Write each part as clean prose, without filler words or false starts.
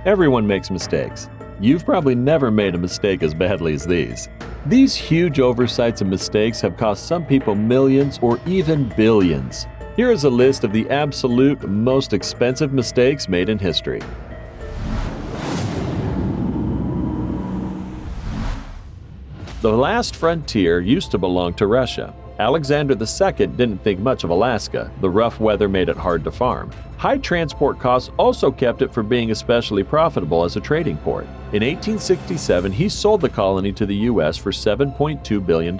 Everyone makes mistakes. You've probably never made a mistake as badly as these. These huge oversights and mistakes have cost some people millions or even billions. Here is a list of the absolute most expensive mistakes made in history. The last frontier used to belong to Russia. Alexander II didn't think much of Alaska. The rough weather made it hard to farm. High transport costs also kept it from being especially profitable as a trading port. In 1867, he sold the colony to the U.S. for $7.2 billion.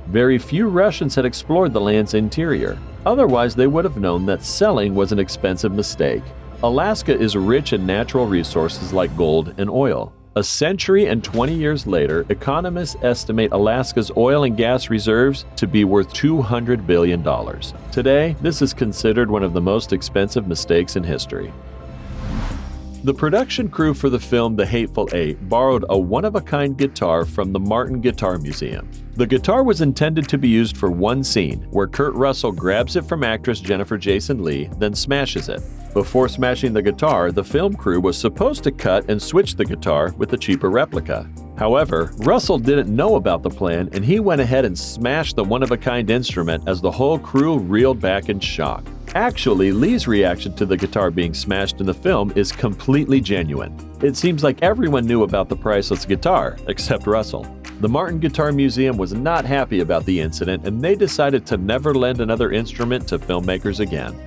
Very few Russians had explored the land's interior. Otherwise, they would have known that selling was an expensive mistake. Alaska is rich in natural resources like gold and oil. A century and 20 years later, economists estimate Alaska's oil and gas reserves to be worth $200 billion. Today, this is considered one of the most expensive mistakes in history. The production crew for the film The Hateful Eight borrowed a one-of-a-kind guitar from the Martin Guitar Museum. The guitar was intended to be used for one scene, where Kurt Russell grabs it from actress Jennifer Jason Leigh, then smashes it. Before smashing the guitar, the film crew was supposed to cut and switch the guitar with a cheaper replica. However, Russell didn't know about the plan, and he went ahead and smashed the one-of-a-kind instrument as the whole crew reeled back in shock. Actually, Leigh's reaction to the guitar being smashed in the film is completely genuine. It seems like everyone knew about the priceless guitar, except Russell. The Martin Guitar Museum was not happy about the incident, and they decided to never lend another instrument to filmmakers again.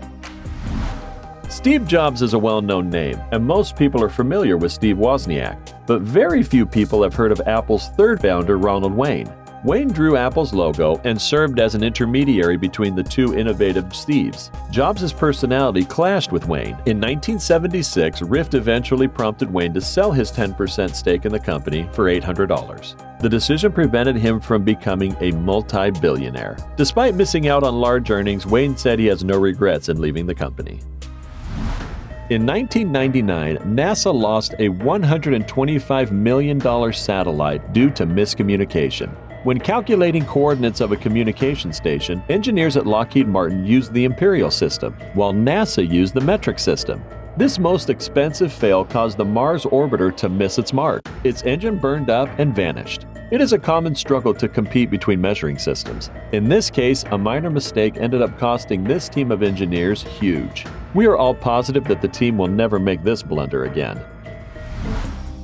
Steve Jobs is a well-known name, and most people are familiar with Steve Wozniak, but very few people have heard of Apple's third founder, Ronald Wayne. Wayne drew Apple's logo and served as an intermediary between the two innovative Steves. Jobs' personality clashed with Wayne. In 1976, rift eventually prompted Wayne to sell his 10% stake in the company for $800. The decision prevented him from becoming a multi-billionaire. Despite missing out on large earnings, Wayne said he has no regrets in leaving the company. In 1999, NASA lost a $125 million satellite due to miscommunication. When calculating coordinates of a communication station, engineers at Lockheed Martin used the imperial system, while NASA used the metric system. This most expensive fail caused the Mars orbiter to miss its mark. Its engine burned up and vanished. It is a common struggle to compete between measuring systems. In this case, a minor mistake ended up costing this team of engineers huge. We are all positive that the team will never make this blunder again.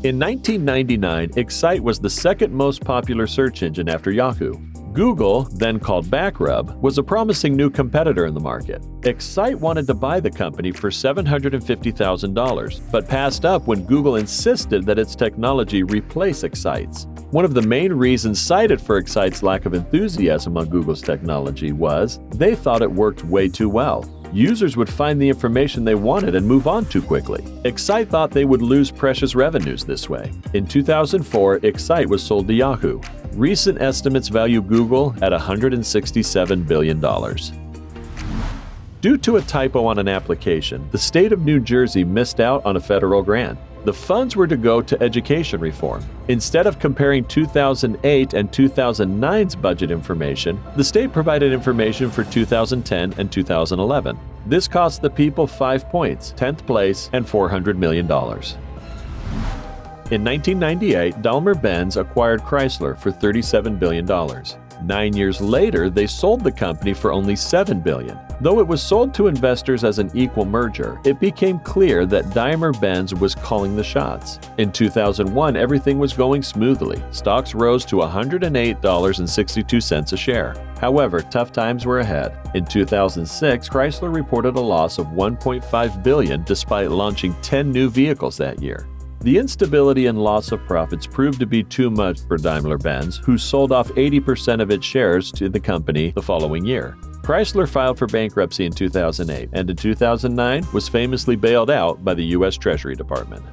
In 1999, Excite was the second most popular search engine after Yahoo. Google, then called Backrub, was a promising new competitor in the market. Excite wanted to buy the company for $750,000, but passed up when Google insisted that its technology replace Excite's. One of the main reasons cited for Excite's lack of enthusiasm on Google's technology was they thought it worked way too well. Users would find the information they wanted and move on too quickly. Excite thought they would lose precious revenues this way. In 2004, Excite was sold to Yahoo. Recent estimates value Google at $167 billion. Due to a typo on an application, the state of New Jersey missed out on a federal grant. The funds were to go to education reform. Instead of comparing 2008 and 2009's budget information, the state provided information for 2010 and 2011. This cost the people 5 points, 10th place, and $400 million. In 1998, Daimler-Benz acquired Chrysler for $37 billion. 9 years later, they sold the company for only $7 billion. Though it was sold to investors as an equal merger, it became clear that Daimler-Benz was calling the shots. In 2001, everything was going smoothly. Stocks rose to $108.62 a share. However, tough times were ahead. In 2006, Chrysler reported a loss of $1.5 billion despite launching 10 new vehicles that year. The instability and loss of profits proved to be too much for Daimler-Benz, who sold off 80% of its shares to the company the following year. Chrysler filed for bankruptcy in 2008, and in 2009 was famously bailed out by the U.S. Treasury Department.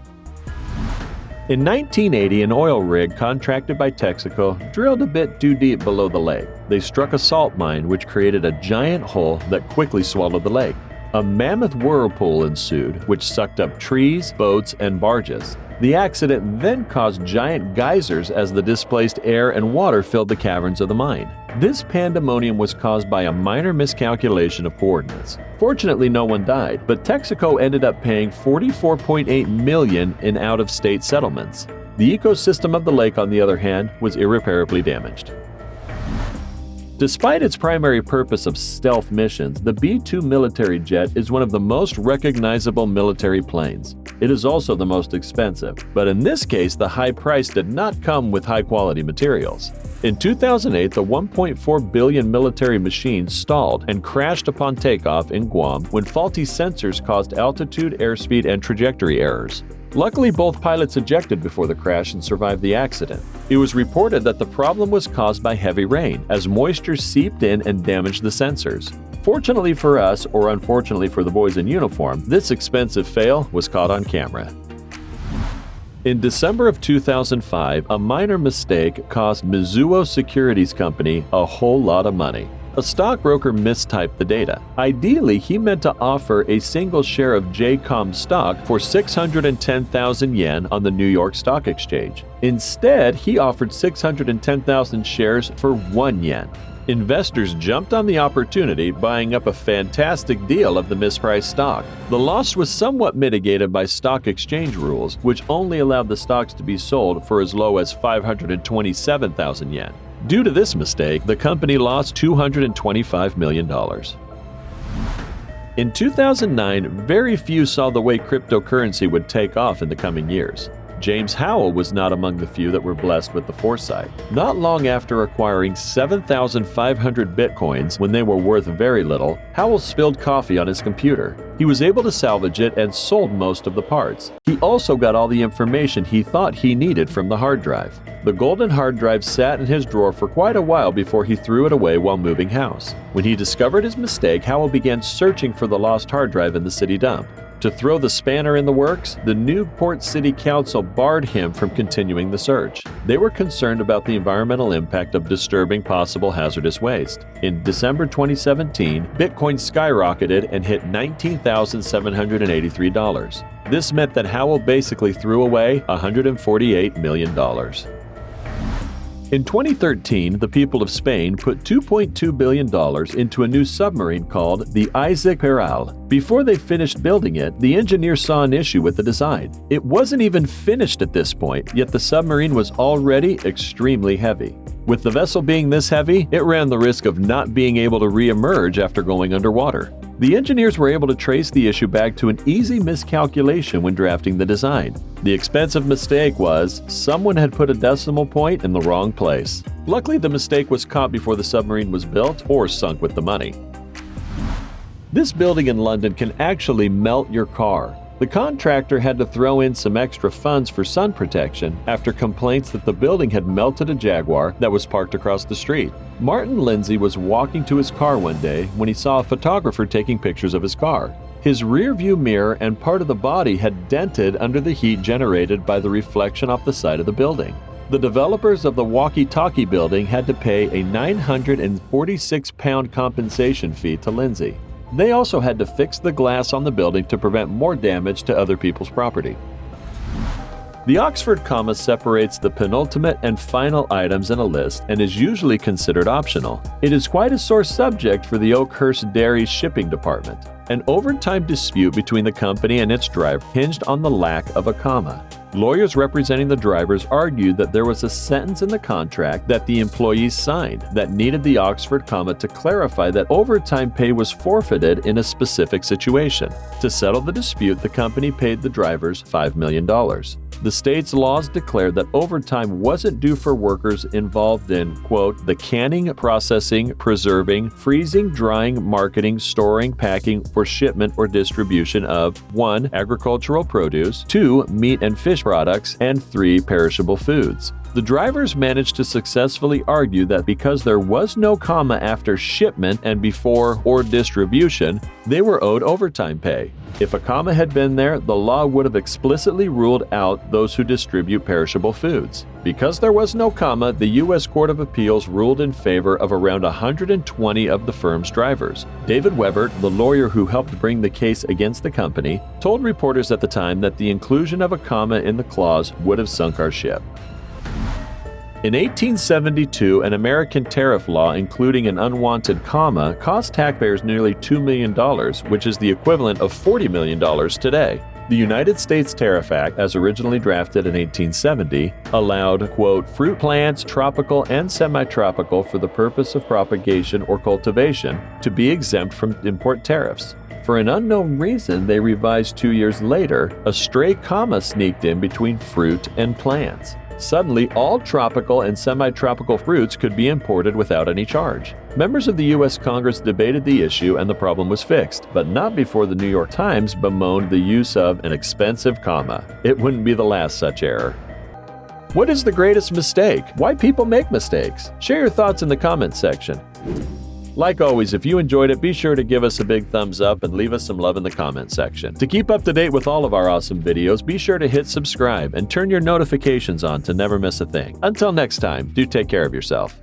In 1980, an oil rig contracted by Texaco drilled a bit too deep below the lake. They struck a salt mine, which created a giant hole that quickly swallowed the lake. A mammoth whirlpool ensued, which sucked up trees, boats, and barges. The accident then caused giant geysers as the displaced air and water filled the caverns of the mine. This pandemonium was caused by a minor miscalculation of coordinates. Fortunately, no one died, but Texaco ended up paying $44.8 million in out-of-state settlements. The ecosystem of the lake, on the other hand, was irreparably damaged. Despite its primary purpose of stealth missions, the B-2 military jet is one of the most recognizable military planes. It is also the most expensive, but in this case, the high price did not come with high-quality materials. In 2008, the $1.4 billion military machine stalled and crashed upon takeoff in Guam when faulty sensors caused altitude, airspeed, and trajectory errors. Luckily, both pilots ejected before the crash and survived the accident. It was reported that the problem was caused by heavy rain, as moisture seeped in and damaged the sensors. Fortunately for us, or unfortunately for the boys in uniform, this expensive fail was caught on camera. In December of 2005, a minor mistake cost Mizuo Securities Company a whole lot of money. A stockbroker mistyped the data. Ideally, he meant to offer a single share of JCOM stock for 610,000 yen on the New York Stock Exchange. Instead, he offered 610,000 shares for 1 yen. Investors jumped on the opportunity, buying up a fantastic deal of the mispriced stock. The loss was somewhat mitigated by stock exchange rules, which only allowed the stocks to be sold for as low as 527,000 yen. Due to this mistake, the company lost $225 million. In 2009, very few saw the way cryptocurrency would take off in the coming years. James Howell was not among the few that were blessed with the foresight. Not long after acquiring 7,500 bitcoins when they were worth very little, Howell spilled coffee on his computer. He was able to salvage it and sold most of the parts. He also got all the information he thought he needed from the hard drive. The golden hard drive sat in his drawer for quite a while before he threw it away while moving house. When he discovered his mistake, Howell began searching for the lost hard drive in the city dump. To throw the spanner in the works, the Newport City Council barred him from continuing the search. They were concerned about the environmental impact of disturbing possible hazardous waste. In December 2017, Bitcoin skyrocketed and hit $19,783. This meant that Howell basically threw away $148 million. In 2013, the people of Spain put $2.2 billion into a new submarine called the Isaac Peral. Before they finished building it, the engineers saw an issue with the design. It wasn't even finished at this point, yet the submarine was already extremely heavy. With the vessel being this heavy, it ran the risk of not being able to re-emerge after going underwater. The engineers were able to trace the issue back to an easy miscalculation when drafting the design. The expensive mistake was someone had put a decimal point in the wrong place. Luckily, the mistake was caught before the submarine was built or sunk with the money. This building in London can actually melt your car. The contractor had to throw in some extra funds for sun protection after complaints that the building had melted a Jaguar that was parked across the street. Martin Lindsay was walking to his car one day when he saw a photographer taking pictures of his car. His rear view mirror and part of the body had dented under the heat generated by the reflection off the side of the building. The developers of the Walkie Talkie building had to pay a 946-pound compensation fee to Lindsay. They also had to fix the glass on the building to prevent more damage to other people's property. The Oxford comma separates the penultimate and final items in a list and is usually considered optional. It is quite a sore subject for the Oakhurst Dairy Shipping Department. An overtime dispute between the company and its driver hinged on the lack of a comma. Lawyers representing the drivers argued that there was a sentence in the contract that the employees signed that needed the Oxford comma to clarify that overtime pay was forfeited in a specific situation. To settle the dispute, the company paid the drivers $5 million. The state's laws declared that overtime wasn't due for workers involved in, quote, the canning, processing, preserving, freezing, drying, marketing, storing, packing for shipment or distribution of 1. Agricultural produce, 2. Meat and fish products, and 3. Perishable foods. The drivers managed to successfully argue that because there was no comma after shipment and before or distribution, they were owed overtime pay. If a comma had been there, the law would have explicitly ruled out those who distribute perishable foods. Because there was no comma, the U.S. Court of Appeals ruled in favor of around 120 of the firm's drivers. David Webert, the lawyer who helped bring the case against the company, told reporters at the time that the inclusion of a comma in the clause would have sunk our ship. In 1872, an American tariff law, including an unwanted comma, cost taxpayers nearly $2 million, which is the equivalent of $40 million today. The United States Tariff Act, as originally drafted in 1870, allowed, quote, fruit plants, tropical and semi-tropical for the purpose of propagation or cultivation, to be exempt from import tariffs. For an unknown reason, they revised 2 years later. A stray comma sneaked in between fruit and plants. Suddenly, all tropical and semi-tropical fruits could be imported without any charge. Members of the U.S. Congress debated the issue and the problem was fixed, but not before the New York Times bemoaned the use of an expensive comma. It wouldn't be the last such error. What is the greatest mistake? Why people make mistakes? Share your thoughts in the comments section. Like always, if you enjoyed it, be sure to give us a big thumbs up and leave us some love in the comment section. To keep up to date with all of our awesome videos, be sure to hit subscribe and turn your notifications on to never miss a thing. Until next time, do take care of yourself.